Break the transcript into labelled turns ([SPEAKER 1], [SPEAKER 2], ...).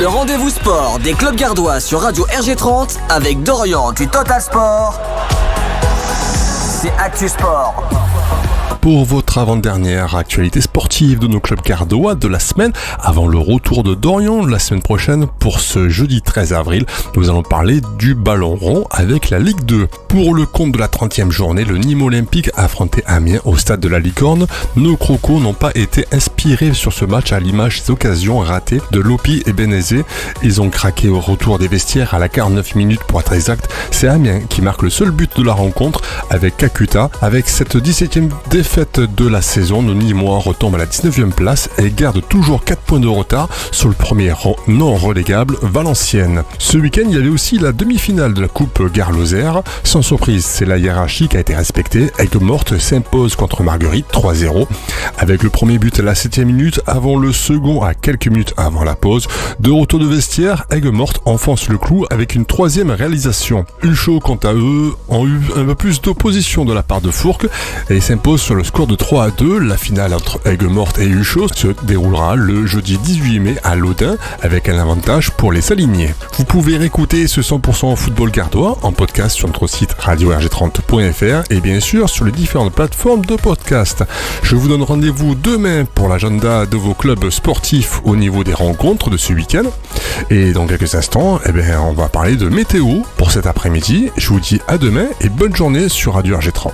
[SPEAKER 1] Le rendez-vous sport des clubs gardois sur Radio RG30 avec Dorian du Total Sport. C'est Actu Sport.
[SPEAKER 2] Pour votre avant-dernière actualité sportive de nos clubs gardois de la semaine, avant le retour de Dorian la semaine prochaine pour ce jeudi 13 avril, nous allons parler du ballon rond avec la Ligue 2. Pour le compte de la 30e journée, le Nîmes Olympique affrontait Amiens au stade de la Licorne. Nos crocos n'ont pas été inspirés sur ce match à l'image des occasions ratées de Lopi et Benezé. Ils ont craqué au retour des vestiaires à la 49 minutes pour être exact. C'est Amiens qui marque le seul but de la rencontre avec Kakuta. Avec cette 17e défaite de la saison, nos Nîmois retombent à la 19e place et gardent toujours 4 points de retard sur le premier rang non relégable Valenciennes. Ce week-end, il y avait aussi la demi-finale de la Coupe Gare-Lozère. Sans surprise, c'est la hiérarchie qui a été respectée. Aigues-Mortes s'impose contre Marguerite 3-0. Avec le premier but à la 7e minute, avant le second à quelques minutes avant la pause. De retour de vestiaire, Aigues-Mortes enfonce le clou avec une 3e réalisation. Huchot, quant à eux, ont eu un peu plus d'opposition de la part de Fourques et s'impose sur le score de 3-2. La finale entre Aigues-Mortes et Huchot se déroulera le jeudi 18 mai à Laudun avec un avantage pour les Saliniers. Vous pouvez réécouter ce 100% football gardois en podcast sur notre site radio-rg30.fr et bien sûr sur les différentes plateformes de podcast. Je vous donne rendez-vous demain pour l'agenda de vos clubs sportifs au niveau des rencontres de ce week-end. Et dans quelques instants, on va parler de météo pour cet après-midi. Je vous dis à demain et bonne journée sur Radio RG30.